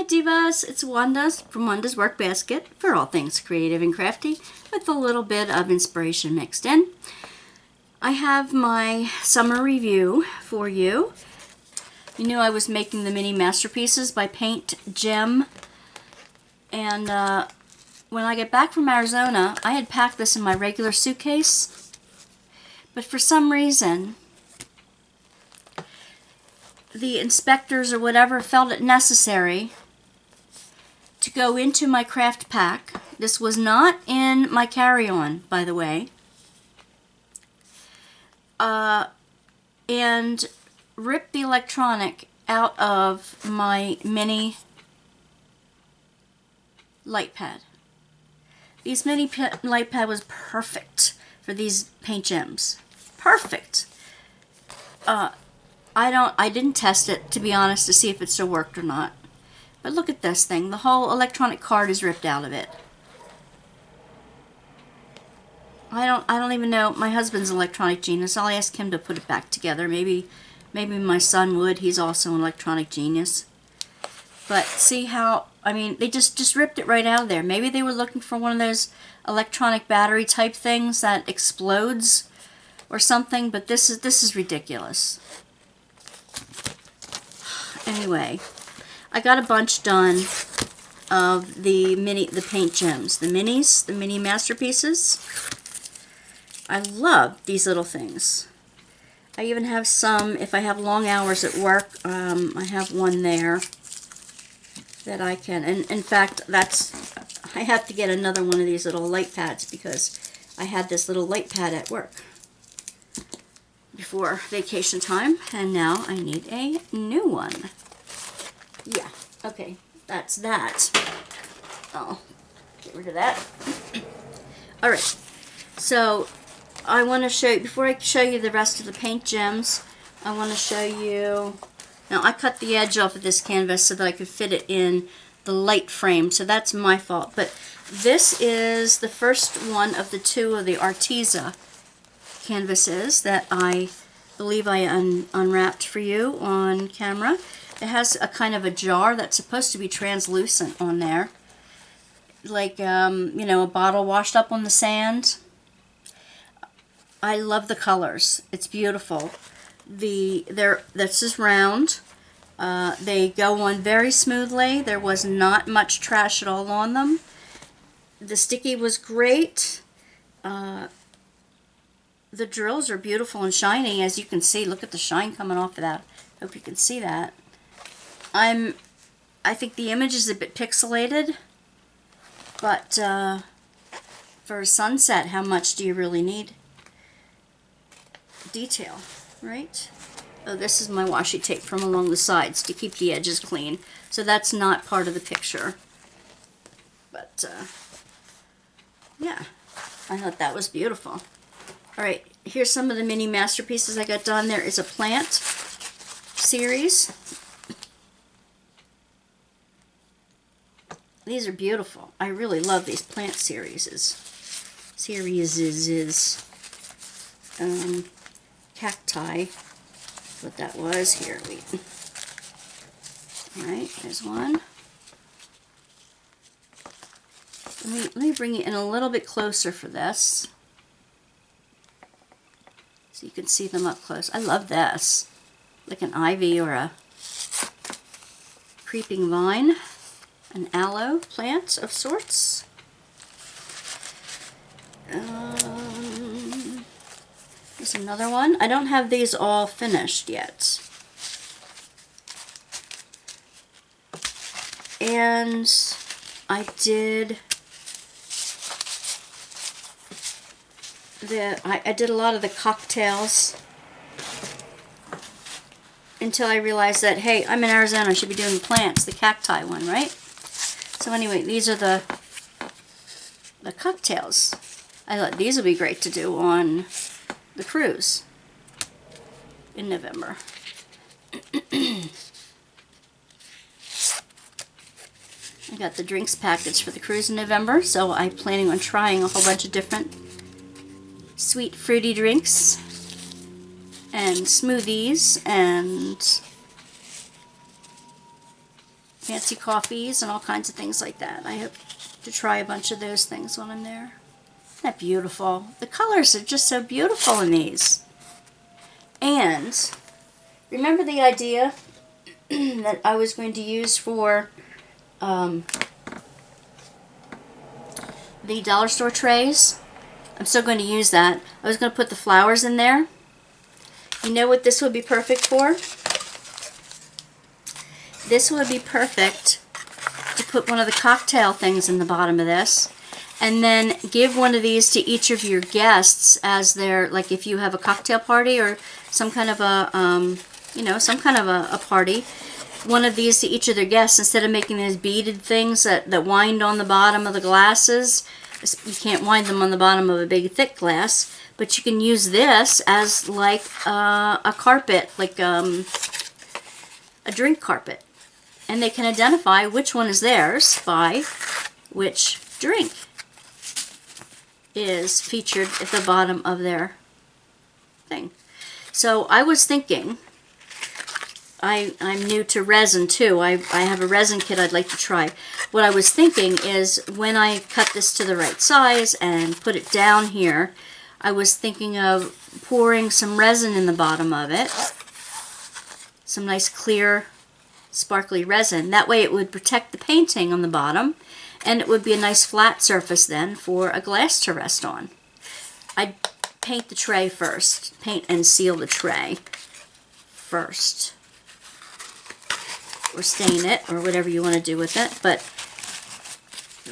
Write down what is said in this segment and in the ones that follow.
Divas, it's Wanda from Wanda's Workbasket for all things creative and crafty with a little bit of inspiration mixed in. I have my summer review for you. You knew I was making the mini masterpieces by Paint Gem, and when I get back from Arizona, I had packed this in my regular suitcase, but for some reason the inspectors or whatever felt it necessary to go into my craft pack. This was not in my carry-on, by the way, and rip the electronic out of my mini light pad. This mini light pad was perfect for these paint gems. Perfect. I didn't test it, to be honest, to see if it still worked or not. But look at this thing. The whole electronic card is ripped out of it. I don't even know. My husband's an electronic genius. I'll ask him to put it back together. Maybe my son would. He's also an electronic genius. But see how, I mean, they just ripped it right out of there. Maybe they were looking for one of those electronic battery type things that explodes or something, but this is ridiculous. Anyway, I got a bunch done of the paint gems, the mini masterpieces. I love these little things. I even have some, if I have long hours at work, I have one there that I can, and in fact, I have to get another one of these little light pads because I had this little light pad at work before vacation time, and now I need a new one. Yeah, okay, that's that. Oh, get rid of that. All right, so I want to show you, before I show you the rest of the paint gems, I want to show you, now I cut the edge off of this canvas so that I could fit it in the light frame, so that's my fault, but this is the first one of the two of the Arteza canvases that I believe I unwrapped for you on camera. It has a kind of a jar that's supposed to be translucent on there, like you know, a bottle washed up on the sand. I love the colors. It's beautiful. This is round. They go on very smoothly. There was not much trash at all on them. The sticky was great. The drills are beautiful and shiny, as you can see. Look at the shine coming off of that. Hope you can see that. I think the image is a bit pixelated, but for a sunset, how much do you really need detail, right? Oh, this is my washi tape from along the sides to keep the edges clean. So that's not part of the picture. But, yeah, I thought that was beautiful. All right, here's some of the mini masterpieces I got done. There is a plant series. These are beautiful. I really love these plant series. Cacti. What that was here. Alright, there's one. Let me bring it in a little bit closer for this, so you can see them up close. I love this. Like an ivy or a creeping vine. An aloe plant of sorts. There's another one. I don't have these all finished yet. And I did I did a lot of the cocktails until I realized that, hey, I'm in Arizona, I should be doing the plants, the cacti one, right? So anyway, these are the cocktails. I thought these would be great to do on the cruise in November. I got the drinks package for the cruise in November, so I'm planning on trying a whole bunch of different sweet fruity drinks and smoothies and fancy coffees and all kinds of things like that. I hope to try a bunch of those things when I'm there. Isn't that beautiful? The colors are just so beautiful in these. And remember the idea that I was going to use for the dollar store trays? I'm still going to use that. I was going to put the flowers in there. You know what this would be perfect for? This would be perfect to put one of the cocktail things in the bottom of this, and then give one of these to each of your guests as their, like if you have a cocktail party or some kind of a, some kind of a party, one of these to each of their guests instead of making those beaded things that wind on the bottom of the glasses. You can't wind them on the bottom of a big thick glass, but you can use this as like a carpet, like a drink carpet. And they can identify which one is theirs by which drink is featured at the bottom of their thing. So I was thinking, I'm new to resin too. I have a resin kit I'd like to try. What I was thinking is when I cut this to the right size and put it down here, I was thinking of pouring some resin in the bottom of it. Some nice clear sparkly resin. That way it would protect the painting on the bottom, and it would be a nice flat surface then for a glass to rest on. I'd paint the tray first. Paint and seal the tray first. Or stain it, or whatever you want to do with it. But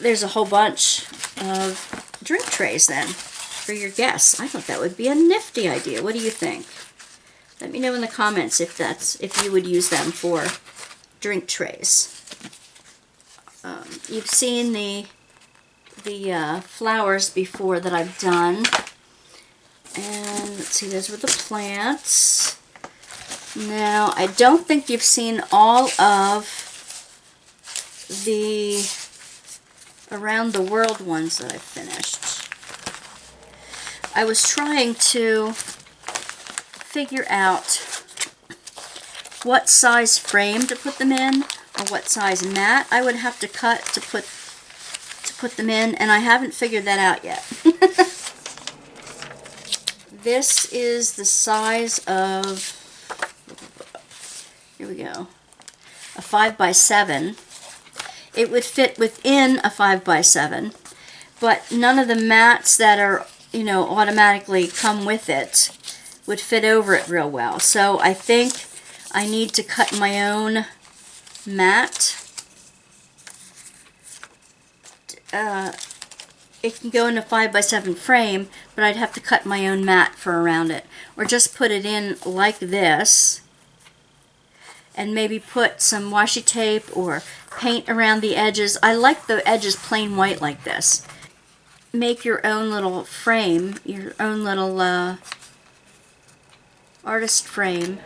there's a whole bunch of drink trays then for your guests. I thought that would be a nifty idea. What do you think? Let me know in the comments if you would use them for drink trays. You've seen the flowers before that I've done. And let's see, those were the plants. Now, I don't think you've seen all of the around the world ones that I've finished. I was trying to figure out what size frame to put them in, or what size mat I would have to cut to put them in, and I haven't figured that out yet. This is the size of, here we go, a 5x7. It would fit within a 5x7, but none of the mats that are, automatically come with it would fit over it real well. So I think I need to cut my own mat. It can go in a 5x7 frame, but I'd have to cut my own mat for around it. Or just put it in like this, and maybe put some washi tape or paint around the edges. I like the edges plain white like this. Make your own little frame, your own little artist frame,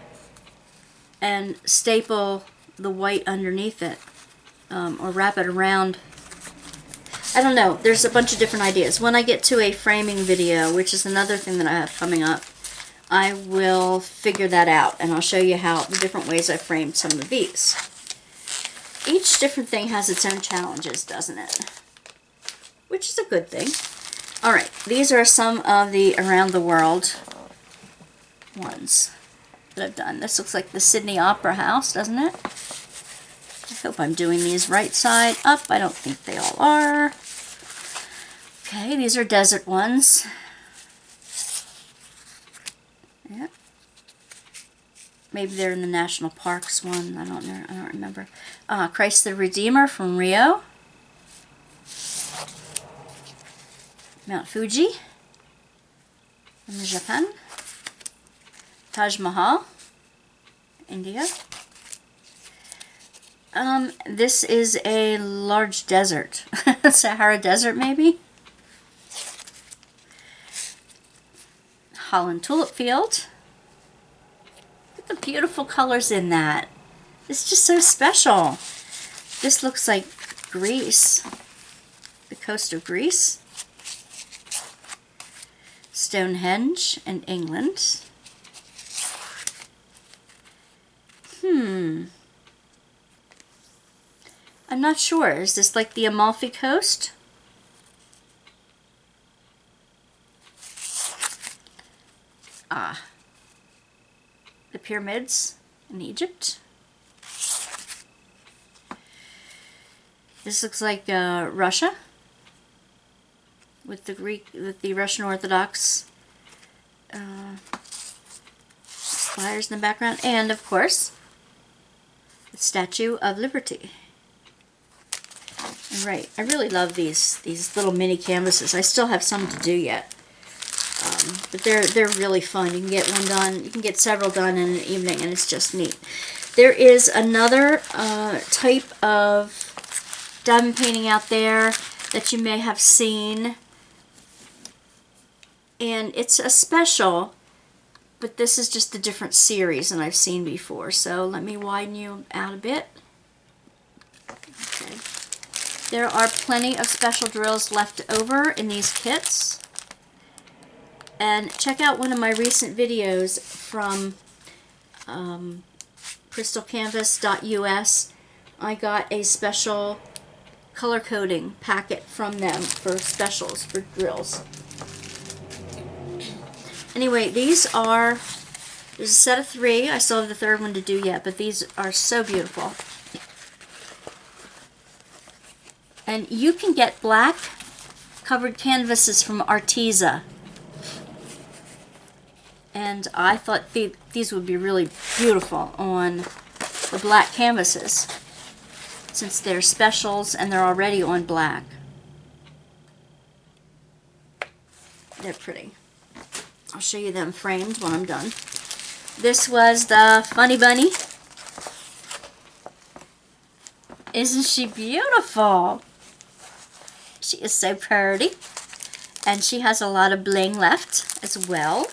and staple the white underneath it, or wrap it around. I don't know, there's a bunch of different ideas. When I get to a framing video, which is another thing that I have coming up, I will figure that out, and I'll show you how the different ways I framed some of these. Each different thing has its own challenges, doesn't it? Which is a good thing. Alright, these are some of the around the world ones that I've done. This looks like the Sydney Opera House, doesn't it? I hope I'm doing these right side up. I don't think they all are. Okay, these are desert ones. Yeah. Maybe they're in the national parks one. I don't know. I don't remember. Christ the Redeemer from Rio. Mount Fuji in Japan. Taj Mahal, India. This is a large desert. Sahara Desert, maybe? Holland Tulip Field. Look at the beautiful colors in that. It's just so special. This looks like Greece. The coast of Greece. Stonehenge in England. I'm not sure. Is this like the Amalfi Coast? Ah. The pyramids in Egypt. This looks like Russia. With the Russian Orthodox spires in the background. And, of course, the Statue of Liberty. Right, I really love these little mini canvases. I still have some to do yet, but they're really fun. You can get one done. You can get several done in an evening, and it's just neat. There is another type of diamond painting out there that you may have seen, and it's a special, but this is just a different series than I've seen before. So let me widen you out a bit. Okay. There are plenty of special drills left over in these kits. And check out one of my recent videos from crystalcanvas.us. I got a special color coding packet from them for specials, for drills. Anyway, there's a set of 3. I still have the 3rd one to do yet, but these are so beautiful. And you can get black covered canvases from Arteza. And I thought these would be really beautiful on the black canvases, since they're specials and they're already on black. They're pretty. I'll show you them framed when I'm done. This was the Funny Bunny. Isn't she beautiful? She is so pretty. And she has a lot of bling left as well.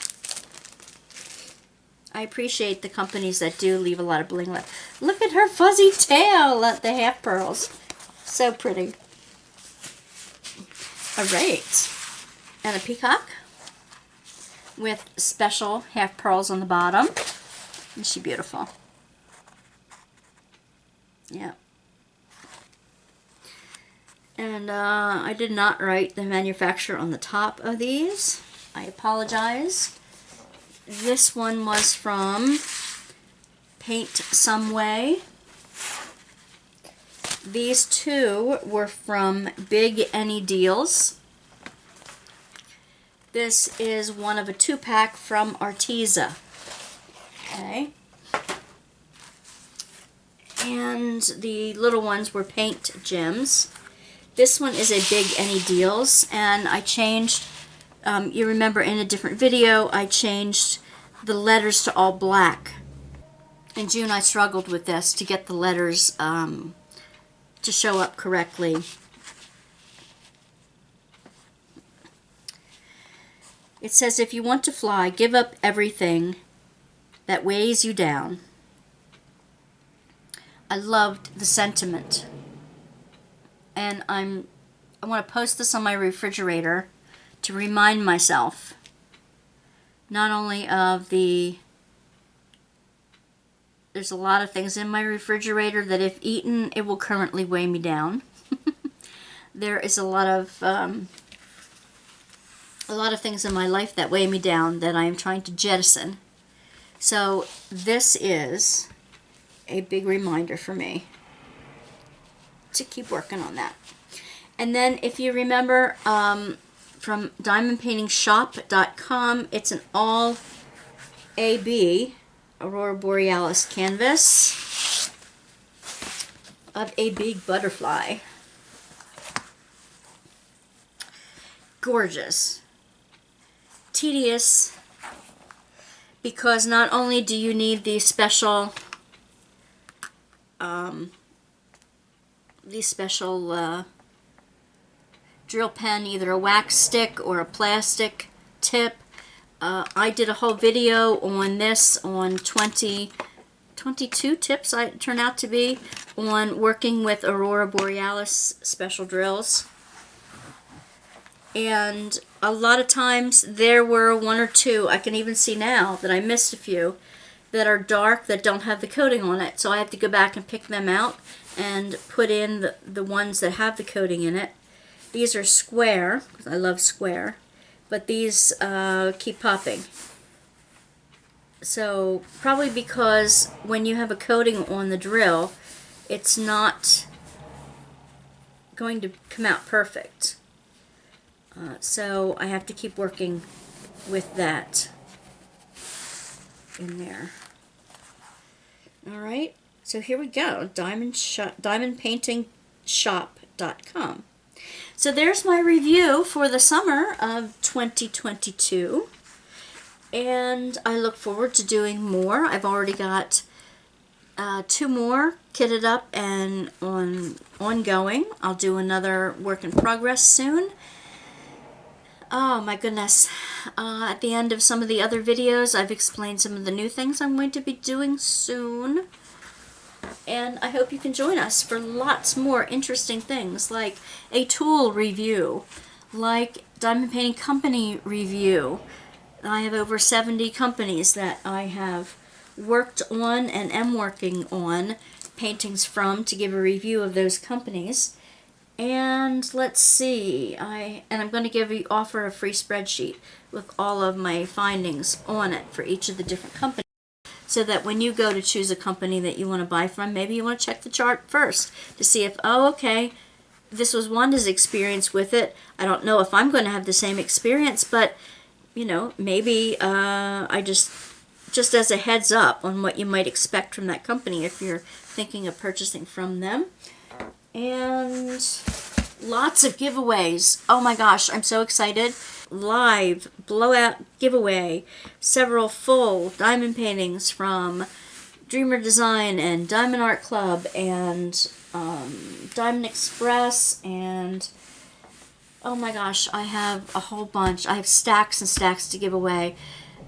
I appreciate the companies that do leave a lot of bling left. Look at her fuzzy tail, the half pearls. So pretty. Alright. And a peacock with special half pearls on the bottom. Isn't she beautiful? Yeah. And I did not write the manufacturer on the top of these. I apologize. This one was from Paint Some Way. These 2 were from Big Any Deals. This is one of a 2-pack from Arteza. Okay. And the little ones were Paint Gems. This one is a Big Any Deals, and I changed, you remember in a different video, I changed the letters to all black. In June I struggled with this to get the letters to show up correctly. It says, if you want to fly, give up everything that weighs you down. I loved the sentiment. And I want to post this on my refrigerator to remind myself not only of there's a lot of things in my refrigerator that if eaten, it will currently weigh me down. There is a lot of things in my life that weigh me down that I am trying to jettison. So this is a big reminder for me to keep working on that. And then if you remember from diamondpaintingshop.com, it's an all AB Aurora Borealis canvas of a big butterfly. Gorgeous. Tedious, because not only do you need the special drill pen, either a wax stick or a plastic tip. I did a whole video on this on 22 tips I turned out to be on working with Aurora Borealis special drills. And a lot of times there were 1 or 2, I can even see now that I missed a few, that are dark that don't have the coating on it. So I have to go back and pick them out and put in the ones that have the coating in it. These are square, because I love square, but these keep popping. So probably because when you have a coating on the drill, it's not going to come out perfect. So I have to keep working with that in there. All right, so here we go, diamondpaintingshop.com. So there's my review for the summer of 2022. And I look forward to doing more. I've already got 2 more kitted up and ongoing. I'll do another work in progress soon. Oh my goodness. At the end of some of the other videos, I've explained some of the new things I'm going to be doing soon. And I hope you can join us for lots more interesting things, like a tool review, like Diamond Painting Company review. I have over 70 companies that I have worked on and am working on paintings from to give a review of those companies. And let's see, I'm going to offer a free spreadsheet with all of my findings on it for each of the different companies, so that when you go to choose a company that you want to buy from, maybe you want to check the chart first to see if, oh, okay, this was Wanda's experience with it. I don't know if I'm going to have the same experience, but you know, maybe I just as a heads up on what you might expect from that company if you're thinking of purchasing from them. And lots of giveaways. Oh my gosh, I'm so excited. Live blowout giveaway. Several full diamond paintings from Dreamer Design and Diamond Art Club and Diamond Express, and oh my gosh, I have a whole bunch. I have stacks and stacks to give away.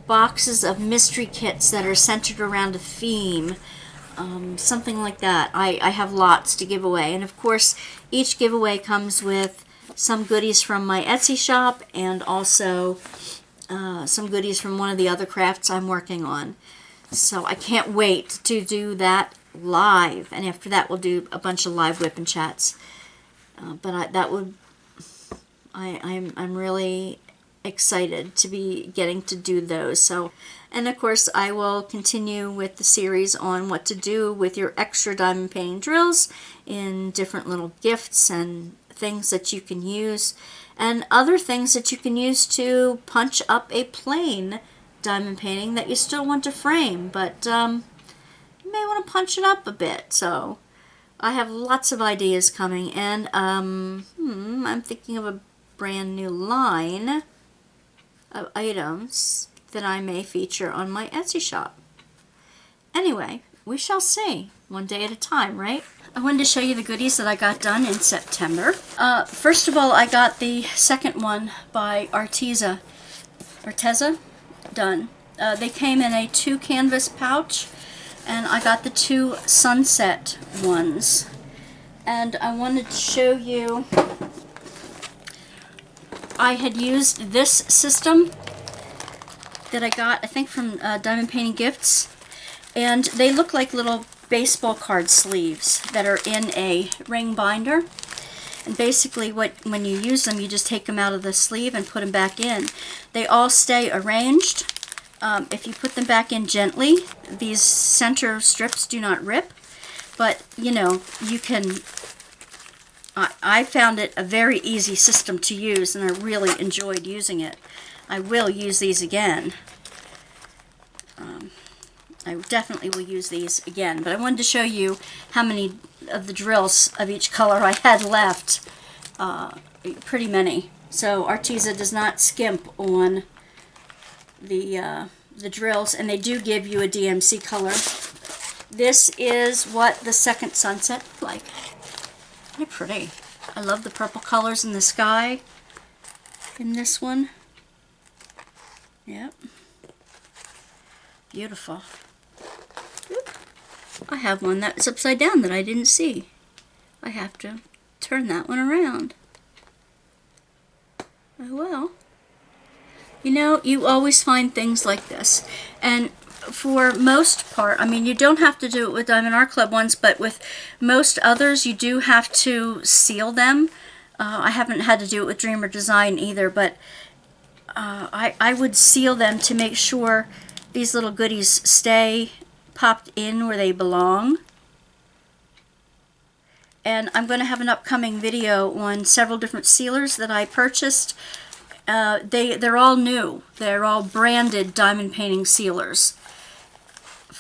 Boxes of mystery kits that are centered around a theme. Something like that. I have lots to give away. And of course, each giveaway comes with some goodies from my Etsy shop and also some goodies from one of the other crafts I'm working on. So I can't wait to do that live. And after that, we'll do a bunch of live whip and chats. I'm really excited to be getting to do those. So, and of course, I will continue with the series on what to do with your extra diamond painting drills in different little gifts and things that you can use, and other things that you can use to punch up a plain diamond painting that you still want to frame, but you may want to punch it up a bit. So I have lots of ideas coming, and I'm thinking of a brand new line of items that I may feature on my Etsy shop. Anyway, we shall see. One day at a time, right? I wanted to show you the goodies that I got done in September. First of all, I got the second one by Arteza done. They came in a 2 canvas pouch, and I got the 2 sunset ones. And I wanted to show you, I had used this system that I got, I think from Diamond Painting Gifts, and they look like little baseball card sleeves that are in a ring binder. And basically when you use them, you just take them out of the sleeve and put them back in. They all stay arranged. If you put them back in gently, these center strips do not rip, but you know, you can, I found it a very easy system to use, and I really enjoyed using it. I will use these again. I definitely will use these again, but I wanted to show you how many of the drills of each color I had left. Pretty many. So Arteza does not skimp on the drills, and they do give you a DMC color. This is what the second sunset looks like. They're pretty. I love the purple colors in the sky in this one. Yep. Beautiful. Oop. I have one that's upside down that I didn't see. I have to turn that one around. Oh well. You know, you always find things like this. And for most part, I mean, you don't have to do it with Diamond Art Club ones, but with most others, you do have to seal them. I haven't had to do it with Dreamer Design either, but I would seal them to make sure these little goodies stay popped in where they belong. And I'm going to have an upcoming video on several different sealers that I purchased. They're all new. They're all branded diamond painting sealers.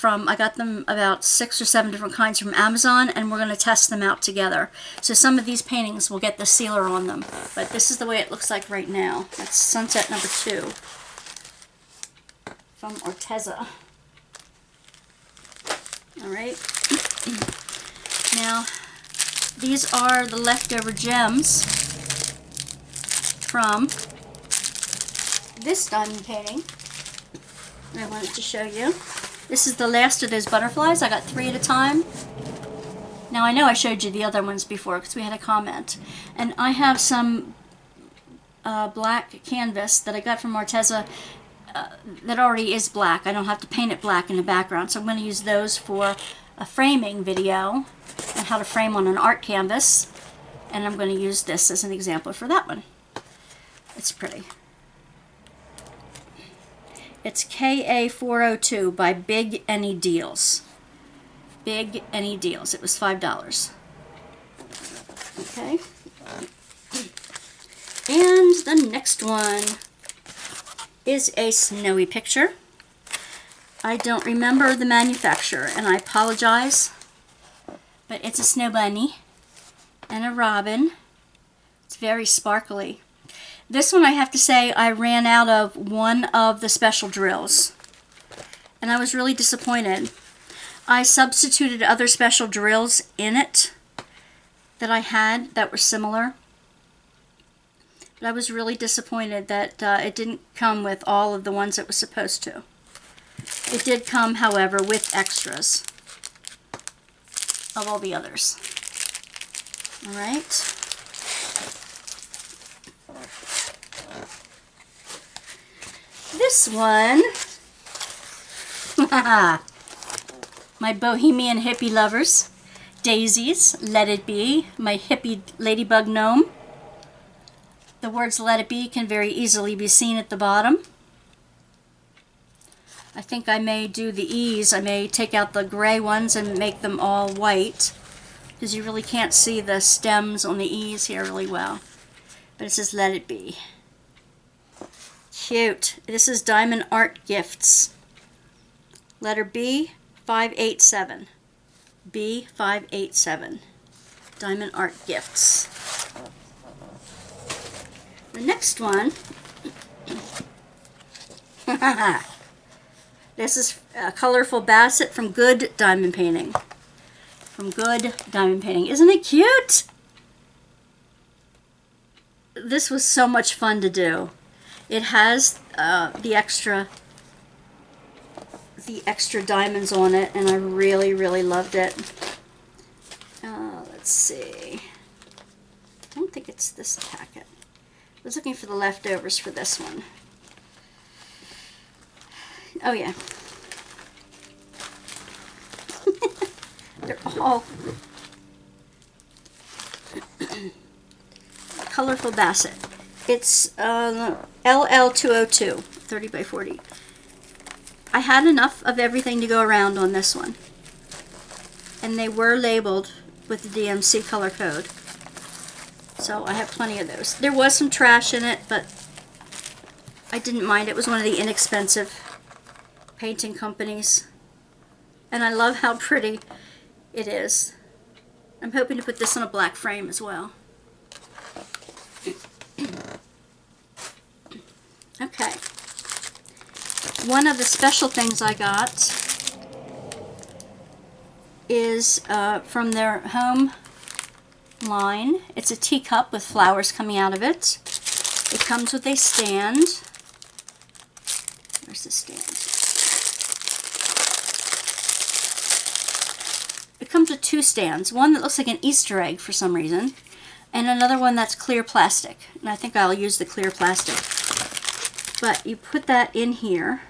I got them about 6 or 7 different kinds from Amazon, and we're going to test them out together. So some of these paintings will get the sealer on them, but this is the way it looks like right now. That's Sunset number 2 from Arteza. All right. Now, these are the leftover gems from this diamond painting. I wanted to show you. This is the last of those butterflies. I got 3 at a time. Now I know I showed you the other ones before because we had a comment. And I have some black canvas that I got from Arteza that already is black. I don't have to paint it black in the background. So I'm going to use those for a framing video and how to frame on an art canvas. And I'm going to use this as an example for that one. It's pretty. It's KA402 by Big Any Deals. Big Any Deals. It was $5. Okay. And the next one is a snowy picture. I don't remember the manufacturer, and I apologize, but it's a snow bunny and a robin. It's very sparkly. This one, I have to say, I ran out of one of the special drills, and I was really disappointed. I substituted other special drills in it that I had that were similar, but I was really disappointed that it didn't come with all of the ones it was supposed to. It did come, however, with extras of all the others. All right. This one, my bohemian hippie lovers, daisies, Let It Be, my hippie ladybug gnome. The words Let It Be can very easily be seen at the bottom. I think I may do the E's. I may take out the gray ones and make them all white, because you really can't see the stems on the E's here really well. But it says Let It Be. Cute. This is Diamond Art Gifts. Letter B, 587. B587. Diamond Art Gifts. The next one. This is a colorful basset from Good Diamond Painting. From Good Diamond Painting. Isn't it cute? This was so much fun to do. It has the extra diamonds on it, and I really, really loved it. Let's see. I don't think it's this packet. I was looking for the leftovers for this one. Oh yeah. They're all colorful basset. It's LL202, 30 by 40. I had enough of everything to go around on this one. And they were labeled with the DMC color code. So I have plenty of those. There was some trash in it, but I didn't mind. It was one of the inexpensive painting companies. And I love how pretty it is. I'm hoping to put this on a black frame as well. Okay. One of the special things I got is from their home line. It's a teacup with flowers coming out of it. It comes with a stand. Where's the stand? It comes with 2 stands. One that looks like an Easter egg for some reason, and another one that's clear plastic. And I think I'll use the clear plastic. But you put that in here.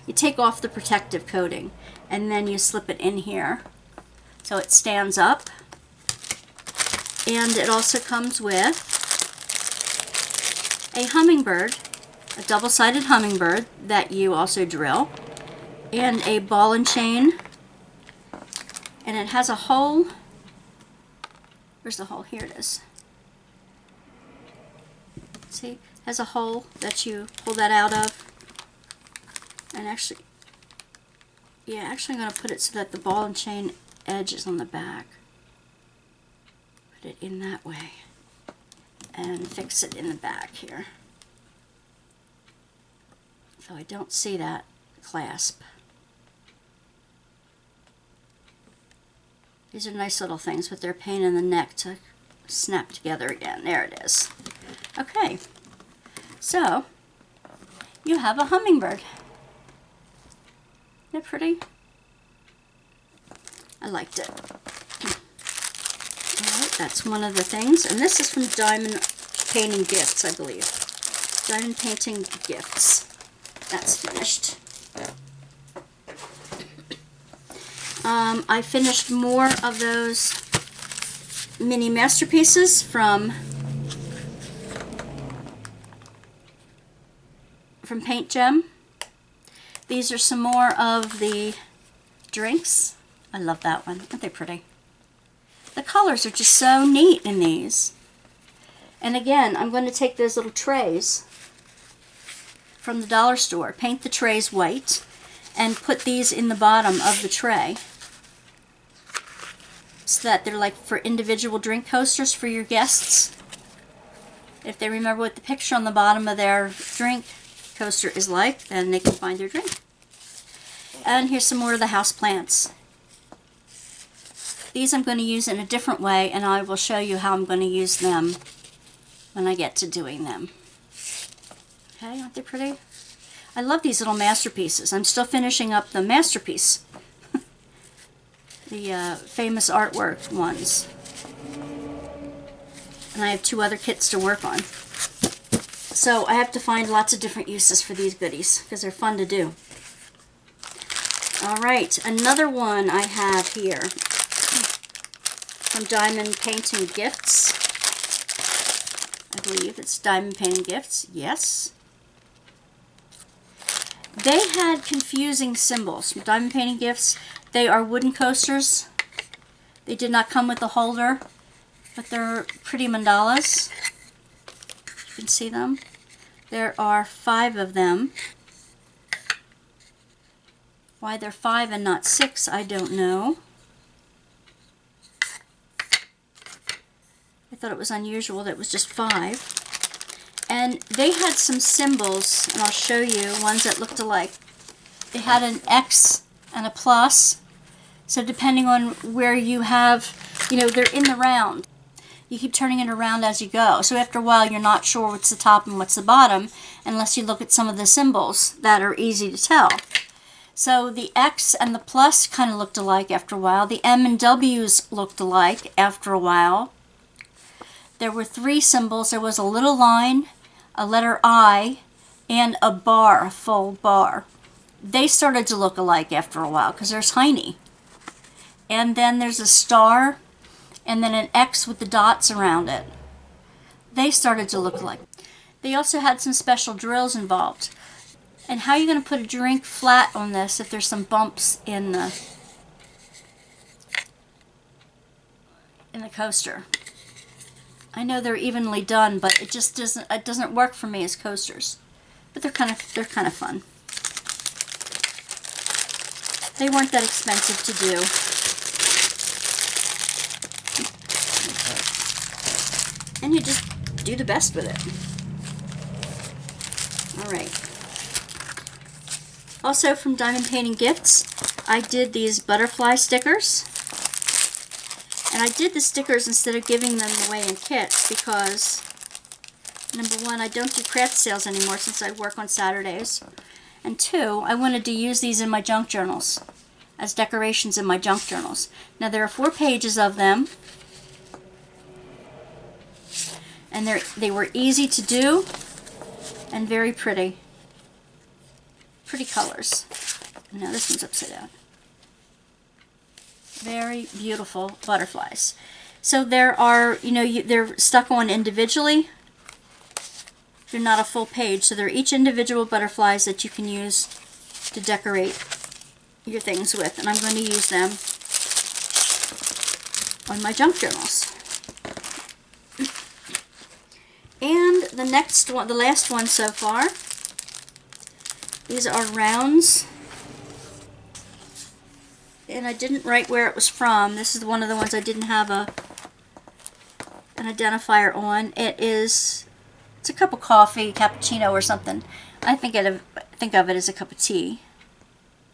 you take off the protective coating and then you slip it in here so it stands up. And it also comes with a hummingbird, a double-sided hummingbird that you also drill, and a ball and chain, and it has a hole. Where's the hole? Here it is. See, it has a hole that you pull that out of. And actually, yeah, actually I'm going to put it so that the ball and chain edge is on the back. Put it in that way and fix it in the back here so I don't see that clasp. These are nice little things, but they're a pain in the neck to snap together again. There it is. Okay, so you have a hummingbird. Isn't it pretty? I liked it. Alright, that's one of the things. And this is from Diamond Painting Gifts, I believe. Diamond Painting Gifts. That's finished. I finished more of those mini masterpieces from Paint Gem. These are some more of the drinks. I love that one. Aren't they pretty? The colors are just so neat in these. And again, I'm going to take those little trays from the dollar store, paint the trays white, and put these in the bottom of the tray so that they're like for individual drink coasters for your guests. If they remember what the picture on the bottom of their drink coaster is like, then they can find their drink. And here's some more of the house plants. These I'm going to use in a different way, and I will show you how I'm going to use them when I get to doing them. Okay, aren't they pretty? I love these little masterpieces. I'm still finishing up the masterpiece. The famous artwork ones. And I have 2 other kits to work on. So I have to find lots of different uses for these goodies because they're fun to do. Alright, another one I have here from Diamond Painting Gifts. I believe it's Diamond Painting Gifts. Yes. They had confusing symbols from Diamond Painting Gifts. They are wooden coasters. They did not come with a holder, but they're pretty mandalas. You can see them. There are 5 of them. Why they're 5 and not 6, I don't know. I thought it was unusual that it was just 5. And they had some symbols, and I'll show you ones that looked alike. They had an X and a plus. So depending on where you have, they're in the round. You keep turning it around as you go. So after a while, you're not sure what's the top and what's the bottom unless you look at some of the symbols that are easy to tell. So the X and the plus kind of looked alike after a while. The M and W's looked alike after a while. There were 3 symbols. There was a little line, a letter I, and a bar, a full bar. They started to look alike after a while because they're tiny. And then there's a star, and then an X with the dots around it. They started to look alike. They also had some special drills involved. And how are you going to put a drink flat on this if there's some bumps in the coaster? I know they're evenly done, but it just doesn't work for me as coasters. But they're kind of fun. They weren't that expensive to do. And you just do the best with it. Alright. Also from Diamond Painting Gifts, I did these butterfly stickers. And I did the stickers instead of giving them away in kits because, number 1, I don't do craft sales anymore since I work on Saturdays. And 2, I wanted to use these in my junk journals, as decorations in my junk journals. Now there are 4 pages of them. And they were easy to do and very pretty. pretty colors. Now this one's upside down. Very beautiful butterflies. So there are, you know, they're stuck on individually. They're not a full page, so they're each individual butterflies that you can use to decorate your things with. And I'm going to use them on my junk journals. And the next one, the last one so far, these are rounds. And I didn't write where it was from. This is one of the ones I didn't have an identifier on. It's a cup of coffee, cappuccino or something. I think of it as a cup of tea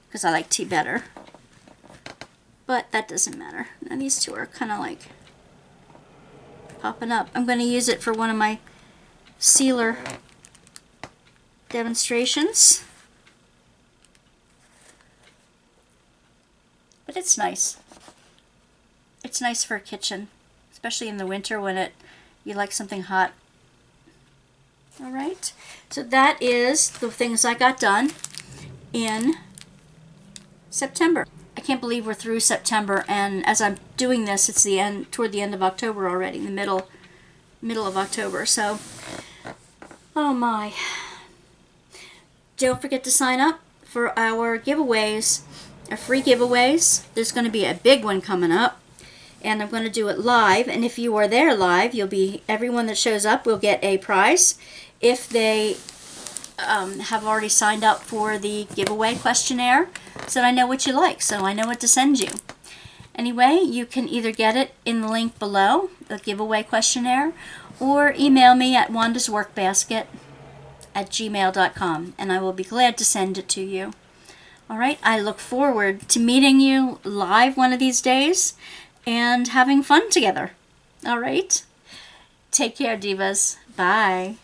because I like tea better. But that doesn't matter. Now these two are kind of like popping up. I'm going to use it for one of my sealer demonstrations. But it's nice. It's nice for a kitchen, especially in the winter when you like something hot. All right, so that is the things I got done in September. I can't believe we're through September, and as I'm doing this, it's toward the end of October already, in the middle of October. So, oh my! Don't forget to sign up for our giveaways. Our free giveaways. There's going to be a big one coming up, and I'm going to do it live. And if you are there live, everyone that shows up will get a prize if they have already signed up for the giveaway questionnaire, so that I know what you like, so I know what to send you. Anyway, you can either get it in the link below, the giveaway questionnaire, or email me at wandasworkbasket@gmail.com, and I will be glad to send it to you. All right, I look forward to meeting you live one of these days and having fun together. All right, take care, divas. Bye.